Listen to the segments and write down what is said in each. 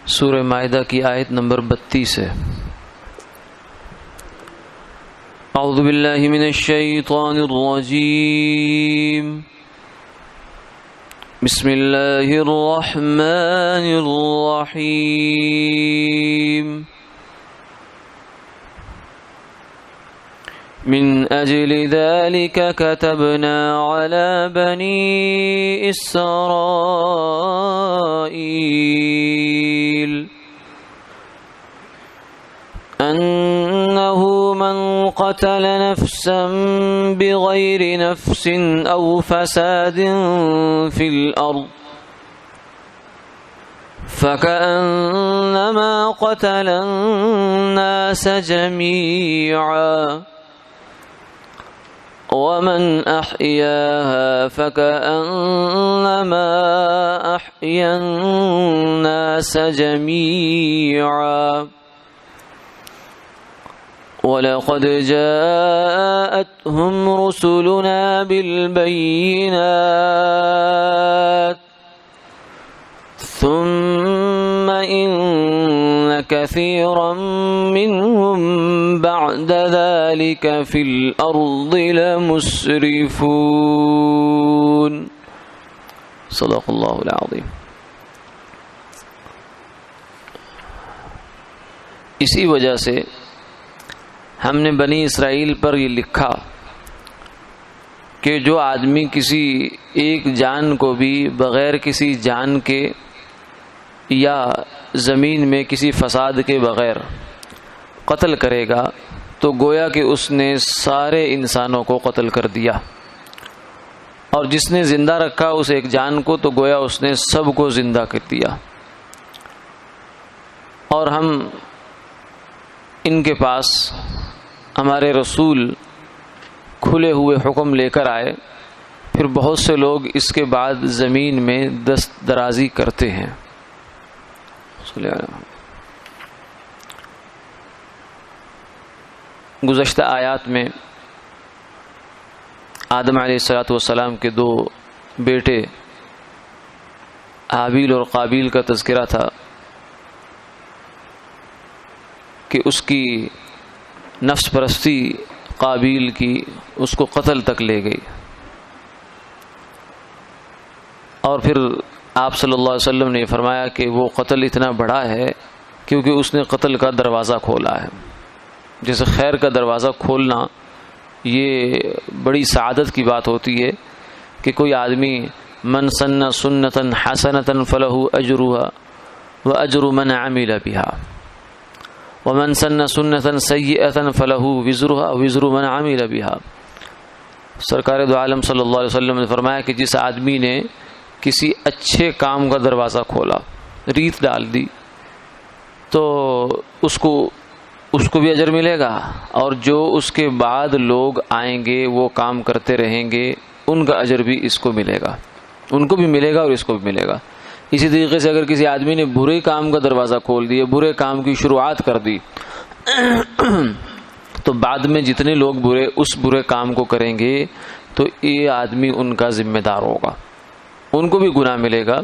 سورہ مائدہ کی آیت نمبر 32 ہے۔ اعوذ باللہ من الشیطان الرجیم، بسم اللہ الرحمن الرحیم۔ من أجل ذلك كتبنا على بني إسرائيل أنه من قتل نفسا بغير نفس أو فساد في الأرض فكأنما قتل الناس جميعا ومن أحياها فكأنما أحيا الناس جميعا ولقد جاءتهم رسلنا بالبينات ثم إن كثيرا منهم بعد ذلك في الأرض لمسرفون۔ صدق اللہ العظیم۔ اسی وجہ سے ہم نے بنی اسرائیل پر یہ لکھا کہ جو آدمی کسی ایک جان کو بھی بغیر کسی جان کے یا زمین میں کسی فساد کے بغیر قتل کرے گا تو گویا کہ اس نے سارے انسانوں کو قتل کر دیا، اور جس نے زندہ رکھا اس ایک جان کو تو گویا اس نے سب کو زندہ کر دیا۔ اور ہم ان کے پاس ہمارے رسول کھلے ہوئے حکم لے کر آئے، پھر بہت سے لوگ اس کے بعد زمین میں دست درازی کرتے ہیں۔ گزشتہ آیات میں آدم علیہ السلام کے دو بیٹے حابیل اور قابیل کا تذکرہ تھا کہ اس کی نفس پرستی قابیل کی اس کو قتل تک لے گئی، اور پھر آپ صلی اللہ علیہ وسلم نے فرمایا کہ وہ قتل اتنا بڑا ہے کیونکہ اس نے قتل کا دروازہ کھولا ہے۔ جیسے خیر کا دروازہ کھولنا یہ بڑی سعادت کی بات ہوتی ہے کہ کوئی آدمی من سن سنتا حسنتا فلہ اجرها واجر من عمل بها ومن سن سنتا سیئتا فلہ وزرها وزر من عمل بها۔ سرکار دو عالم صلی اللہ علیہ وسلم نے فرمایا کہ جس آدمی نے کسی اچھے کام کا دروازہ کھولا، ریت ڈال دی، تو اس کو بھی اجر ملے گا، اور جو اس کے بعد لوگ آئیں گے وہ کام کرتے رہیں گے ان کا اجر بھی اس کو ملے گا، ان کو بھی ملے گا اور اس کو بھی ملے گا۔ اسی طریقے سے اگر کسی آدمی نے برے کام کا دروازہ کھول دیا، برے کام کی شروعات کر دی، تو بعد میں جتنے لوگ اس برے کام کو کریں گے تو یہ آدمی ان کا ذمہ دار ہوگا، ان کو بھی گناہ ملے گا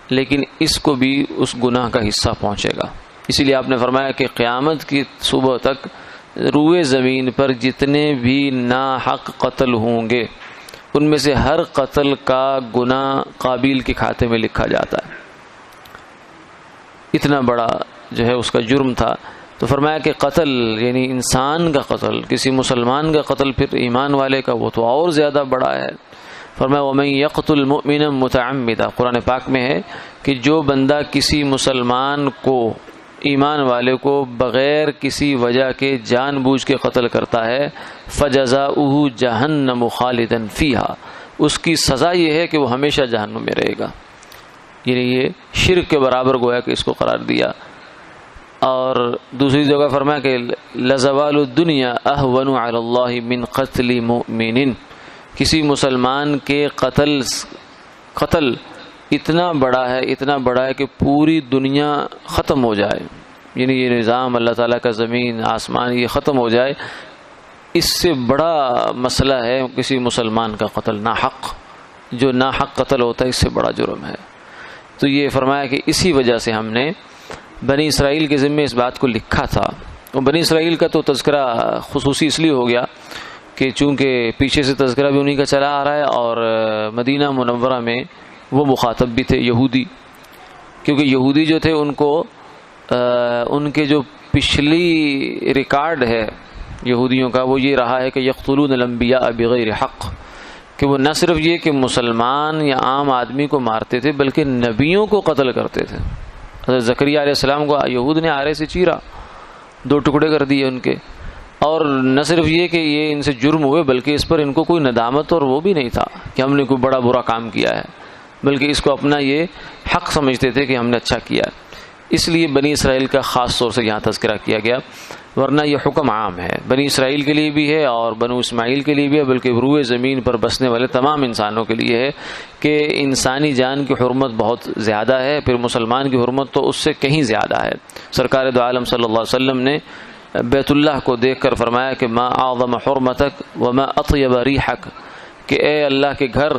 لیکن اس کو بھی اس گناہ کا حصہ پہنچے گا۔ اسی لیے آپ نے فرمایا کہ قیامت کی صبح تک روئے زمین پر جتنے بھی ناحق قتل ہوں گے ان میں سے ہر قتل کا گناہ قابیل کے کھاتے میں لکھا جاتا ہے۔ اتنا بڑا جو ہے اس کا جرم تھا۔ تو فرمایا کہ قتل یعنی انسان کا قتل، کسی مسلمان کا قتل، پھر ایمان والے کا وہ تو اور زیادہ بڑا ہے۔ فرمایا وَمَن يَقْتُلْ مُؤْمِنًا مُتَعَمِّدًا، قرآن پاک میں ہے کہ جو بندہ کسی مسلمان کو، ایمان والے کو بغیر کسی وجہ کے جان بوجھ کے قتل کرتا ہے فَجَزَاؤُهُ جَهَنَّمُ خَالِدًا فِيهَا، اس کی سزا یہ ہے کہ وہ ہمیشہ جہنم میں رہے گا، یعنی یہ شرک کے برابر گویا کہ اس کو قرار دیا۔ اور دوسری جگہ فرمایا کہ لَزَوَالُ الدُّنْيَا أَهْوَنُ عَلَى اللَّهِ مِنْ قَتْلِ مُؤْمِنٍ، کسی مسلمان کے قتل اتنا بڑا ہے کہ پوری دنیا ختم ہو جائے، یعنی یہ نظام اللہ تعالیٰ کا زمین آسمان یہ ختم ہو جائے، اس سے بڑا مسئلہ ہے کسی مسلمان کا قتل ناحق، جو ناحق قتل ہوتا ہے اس سے بڑا جرم ہے۔ تو یہ فرمایا کہ اسی وجہ سے ہم نے بنی اسرائیل کے ذمے اس بات کو لکھا تھا. اور بنی اسرائیل کا تو تذکرہ خصوصی اس لیے ہو گیا کہ چونکہ پیچھے سے تذکرہ بھی انہی کا چلا آ رہا ہے، اور مدینہ منورہ میں وہ مخاطب بھی تھے یہودی، کیونکہ یہودی جو تھے ان کو ان کے جو پچھلی ریکارڈ ہے یہودیوں کا وہ یہ رہا ہے کہ یقتلون الانبیاء بغیر حق، کہ وہ نہ صرف یہ کہ مسلمان یا عام آدمی کو مارتے تھے بلکہ نبیوں کو قتل کرتے تھے. حضرت زکریا علیہ السلام کو یہود نے آرے سے چیرا، 2 ٹکڑے کر دیے ان کے. اور نہ صرف یہ کہ یہ ان سے جرم ہوئے بلکہ اس پر ان کو کوئی ندامت اور وہ بھی نہیں تھا کہ ہم نے کوئی بڑا برا کام کیا ہے، بلکہ اس کو اپنا یہ حق سمجھتے تھے کہ ہم نے اچھا کیا ہے. اس لیے بنی اسرائیل کا خاص طور سے یہاں تذکرہ کیا گیا، ورنہ یہ حکم عام ہے، بنی اسرائیل کے لیے بھی ہے اور بنو اسماعیل کے لیے بھی ہے، بلکہ روئے زمین پر بسنے والے تمام انسانوں کے لیے ہے کہ انسانی جان کی حرمت بہت زیادہ ہے، پھر مسلمان کی حرمت تو اس سے کہیں زیادہ ہے. سرکار دو عالم صلی اللہ علیہ وسلم نے بیت اللہ کو دیکھ کر فرمایا کہ ما اعظم حرمتک وما اطیب ریحک، کہ اے اللہ کے گھر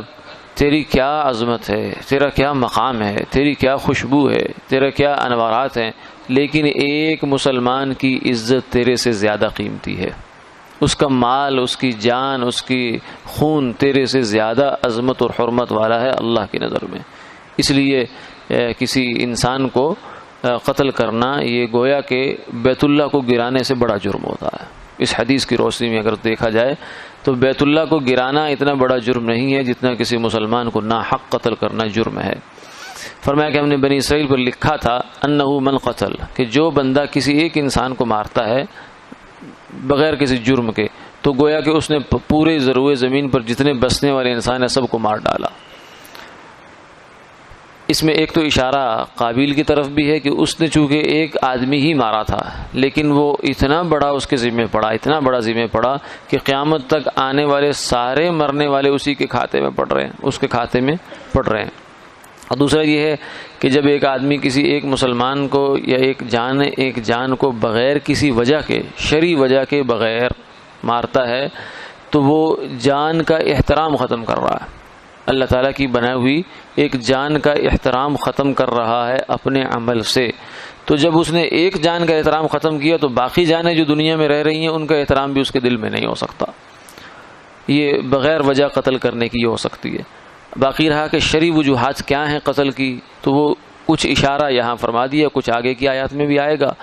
تیری کیا عظمت ہے، تیرا کیا مقام ہے، تیری کیا خوشبو ہے، تیرا کیا انوارات ہیں، لیکن ایک مسلمان کی عزت تیرے سے زیادہ قیمتی ہے، اس کا مال، اس کی جان، اس کی خون تیرے سے زیادہ عظمت اور حرمت والا ہے اللہ کی نظر میں. اس لیے کسی انسان کو قتل کرنا یہ گویا کہ بیت اللہ کو گرانے سے بڑا جرم ہوتا ہے. اس حدیث کی روشنی میں اگر دیکھا جائے تو بیت اللہ کو گرانا اتنا بڑا جرم نہیں ہے جتنا کسی مسلمان کو ناحق قتل کرنا جرم ہے. فرمایا کہ ہم نے بنی اسرائیل پر لکھا تھا انہو من قتل، کہ جو بندہ کسی ایک انسان کو مارتا ہے بغیر کسی جرم کے تو گویا کہ اس نے پورے ضروع زمین پر جتنے بسنے والے انسان ہیں سب کو مار ڈالا. اس میں ایک تو اشارہ قابیل کی طرف بھی ہے کہ اس نے چونکہ ایک آدمی ہی مارا تھا لیکن وہ اتنا بڑا اس کے ذمہ پڑا، اتنا بڑا ذمہ پڑا کہ قیامت تک آنے والے سارے مرنے والے اسی کے کھاتے میں پڑ رہے ہیں، اس کے کھاتے میں پڑ رہے ہیں. اور دوسرا یہ ہے کہ جب ایک آدمی کسی ایک مسلمان کو یا ایک جان کو بغیر کسی وجہ کے، شرعی وجہ کے بغیر مارتا ہے تو وہ جان کا احترام ختم کر رہا ہے، اللہ تعالیٰ کی بنائی ہوئی ایک جان کا احترام ختم کر رہا ہے اپنے عمل سے. تو جب اس نے ایک جان کا احترام ختم کیا تو باقی جانیں جو دنیا میں رہ رہی ہیں ان کا احترام بھی اس کے دل میں نہیں ہو سکتا. یہ بغیر وجہ قتل کرنے کی یہ ہو سکتی ہے. باقی رہا کہ شرعی وجوہات کیا ہیں قتل کی، تو وہ کچھ اشارہ یہاں فرما دیا، کچھ آگے کی آیات میں بھی آئے گا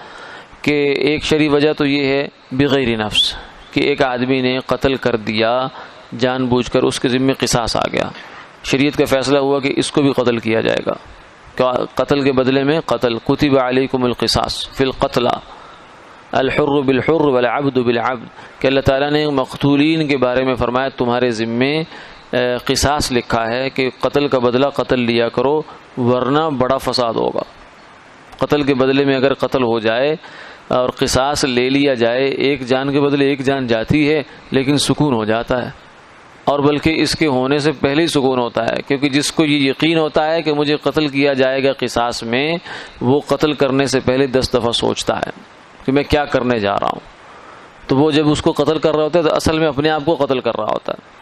کہ ایک شرعی وجہ تو یہ ہے بغیر نفس، کہ ایک آدمی نے قتل کر دیا جان بوجھ کر، اس کے ذمہ قصاص آ گیا، شریعت کا فیصلہ ہوا کہ اس کو بھی قتل کیا جائے گا. قتل کے بدلے میں قتل، کتب علیکم القصاص فی القتلى الحر بالحر والعبد بالعبد، کہ اللہ تعالیٰ نے مقتولین کے بارے میں فرمایا تمہارے ذمے قصاص لکھا ہے کہ قتل کا بدلہ قتل لیا کرو ورنہ بڑا فساد ہوگا. قتل کے بدلے میں اگر قتل ہو جائے اور قصاص لے لیا جائے، ایک جان کے بدلے ایک جان جاتی ہے لیکن سکون ہو جاتا ہے، اور بلکہ اس کے ہونے سے پہلے ہی سکون ہوتا ہے، کیونکہ جس کو یہ یقین ہوتا ہے کہ مجھے قتل کیا جائے گا قصاص میں، وہ قتل کرنے سے پہلے 10 دفعہ سوچتا ہے کہ میں کیا کرنے جا رہا ہوں. تو وہ جب اس کو قتل کر رہا ہوتا ہے تو اصل میں اپنے آپ کو قتل کر رہا ہوتا ہے.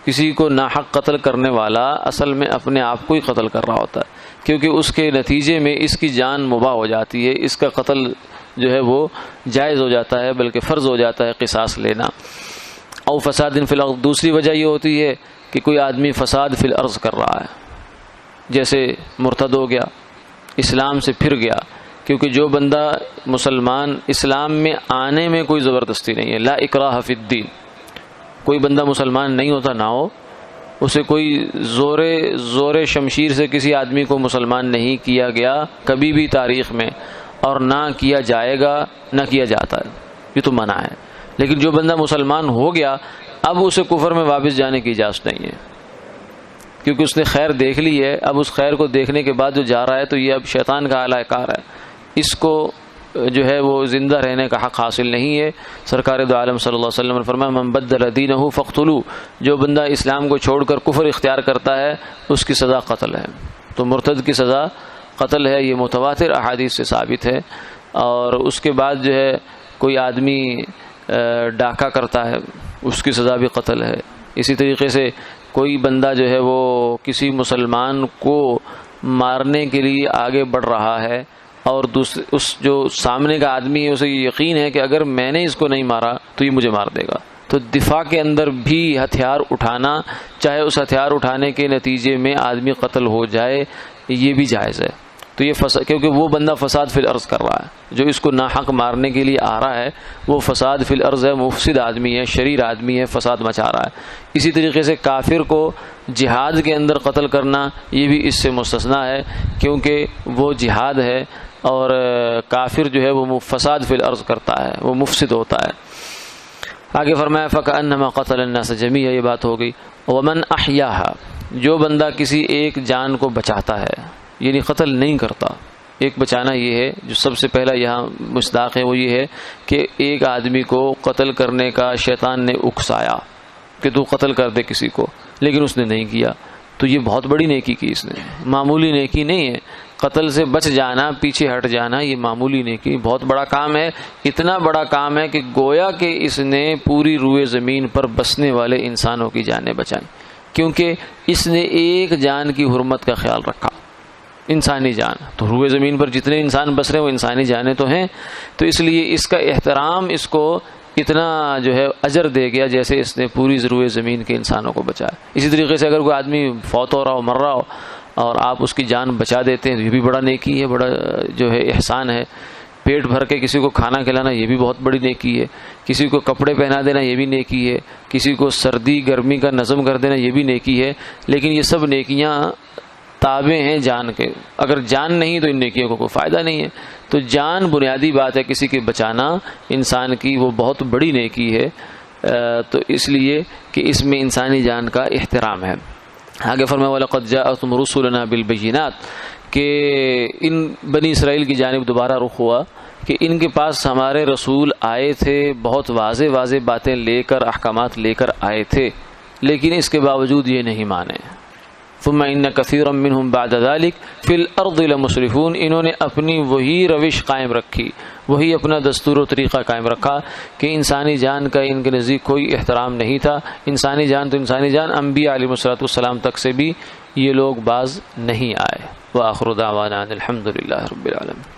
کسی کو ناحق قتل کرنے والا اصل میں اپنے آپ کو ہی قتل کر رہا ہوتا ہے، کیونکہ اس کے نتیجے میں اس کی جان مباح ہو جاتی ہے، اس کا قتل جو ہے وہ جائز ہو جاتا ہے، بلکہ فرض ہو جاتا ہے قصاص لینا. او فساد فی الارض، دوسری وجہ یہ ہوتی ہے کہ کوئی آدمی فساد فی الارض کر رہا ہے، جیسے مرتد ہو گیا، اسلام سے پھر گیا، کیونکہ جو بندہ مسلمان اسلام میں آنے میں کوئی زبردستی نہیں ہے، لا اکراہ فی الدین، کوئی بندہ مسلمان نہیں ہوتا نہ ہو، اسے کوئی زور شمشیر سے کسی آدمی کو مسلمان نہیں کیا گیا کبھی بھی تاریخ میں، اور نہ کیا جائے گا، نہ کیا جاتا ہے، یہ تو منع ہے. لیکن جو بندہ مسلمان ہو گیا اب اسے کفر میں واپس جانے کی اجازت نہیں ہے، کیونکہ اس نے خیر دیکھ لی ہے. اب اس خیر کو دیکھنے کے بعد جو جا رہا ہے تو یہ اب شیطان کا اعلی کار ہے، اس کو جو ہے وہ زندہ رہنے کا حق حاصل نہیں ہے. سرکار دو عالم صلی اللہ علیہ وسلم نے فرمایا من بدل دینہ فاقتلوہ، جو بندہ اسلام کو چھوڑ کر کفر اختیار کرتا ہے اس کی سزا قتل ہے. تو مرتد کی سزا قتل ہے، یہ متواتر احادیث سے ثابت ہے. اور اس کے بعد جو ہے کوئی آدمی ڈاکہ کرتا ہے اس کی سزا بھی قتل ہے. اسی طریقے سے کوئی بندہ جو ہے وہ کسی مسلمان کو مارنے کے لیے آگے بڑھ رہا ہے اور اس جو سامنے کا آدمی ہے اسے یہ یقین ہے کہ اگر میں نے اس کو نہیں مارا تو یہ مجھے مار دے گا، تو دفاع کے اندر بھی ہتھیار اٹھانا، چاہے اس ہتھیار اٹھانے کے نتیجے میں آدمی قتل ہو جائے، یہ بھی جائز ہے۔ تو یہ کیونکہ وہ بندہ فساد فی الارض کر رہا ہے، جو اس کو ناحق مارنے کے لیے آ رہا ہے وہ فساد فی الارض ہے، مفسد آدمی ہے، شریر آدمی ہے، فساد مچا رہا ہے۔ اسی طریقے سے کافر کو جہاد کے اندر قتل کرنا یہ بھی اس سے مستثنا ہے، کیونکہ وہ جہاد ہے اور کافر جو ہے وہ فساد فی الارض کرتا ہے، وہ مفسد ہوتا ہے۔ آگے فرمایا فَكَأَنَّمَا قَتَلَ النَّاسَ جَمِيعًا، یہ بات ہو گئی۔ وَمَنْ أَحْيَاهَا، جو بندہ کسی ایک جان کو بچاتا ہے، یعنی قتل نہیں کرتا۔ ایک بچانا یہ ہے جو سب سے پہلا یہاں مصداق ہے، وہ یہ ہے کہ ایک آدمی کو قتل کرنے کا شیطان نے اکسایا کہ تو قتل کر دے کسی کو، لیکن اس نے نہیں کیا، تو یہ بہت بڑی نیکی کی اس نے، معمولی نیکی نہیں ہے۔ قتل سے بچ جانا، پیچھے ہٹ جانا، یہ معمولی نیکی بہت بڑا کام ہے۔ اتنا بڑا کام ہے کہ گویا کہ اس نے پوری روئے زمین پر بسنے والے انسانوں کی جانیں بچائیں، کیونکہ اس نے ایک جان کی حرمت کا خیال رکھا، انسانی جان۔ تو روئے زمین پر جتنے انسان بس رہے ہیں وہ انسانی جانیں تو ہیں، تو اس لیے اس کا احترام اس کو اتنا جو ہے اجر دے گیا جیسے اس نے پوری روئے زمین کے انسانوں کو بچایا۔ اسی طریقے سے اگر کوئی آدمی فوت ہو رہا ہو، مر رہا ہو، اور آپ اس کی جان بچا دیتے ہیں تو یہ بھی بڑا نیکی ہے، بڑا جو ہے احسان ہے۔ پیٹ بھر کے کسی کو کھانا کھلانا یہ بھی بہت بڑی نیکی ہے، کسی کو کپڑے پہنا دینا یہ بھی نیکی ہے، کسی کو سردی گرمی کا نظم کر دینا یہ بھی نیکی ہے۔ لیکن یہ سب نیکیاں تابع ہیں جان کے، اگر جان نہیں تو ان نیکیوں کو کوئی فائدہ نہیں ہے۔ تو جان بنیادی بات ہے، کسی کے بچانا انسان کی وہ بہت بڑی نیکی ہے، تو اس لیے کہ اس میں انسانی جان کا احترام ہے۔ آگے فرمایا وَلَقَدْ جَاءَتْهُمْ رُسُلُنَا بِالْبَيِّنَاتِ، کہ ان بنی اسرائیل کی جانب دوبارہ رخ ہوا کہ ان کے پاس ہمارے رسول آئے تھے، بہت واضح واضح باتیں لے کر، احکامات لے کر آئے تھے، لیکن اس کے باوجود یہ نہیں مانے۔ ثم ان كثيرا منهم بعد ذلك في الارض لمسرفون، انہوں نے اپنی وہی روش قائم رکھی، وہی اپنا دستور و طریقہ قائم رکھا کہ انسانی جان کا ان کے نزدیک کوئی احترام نہیں تھا۔ انسانی جان تو انسانی جان، انبیاء علیہ الصلوۃ والسلام تک سے بھی یہ لوگ باز نہیں آئے۔ وآخر دعوانا الحمد للہ رب العالمین۔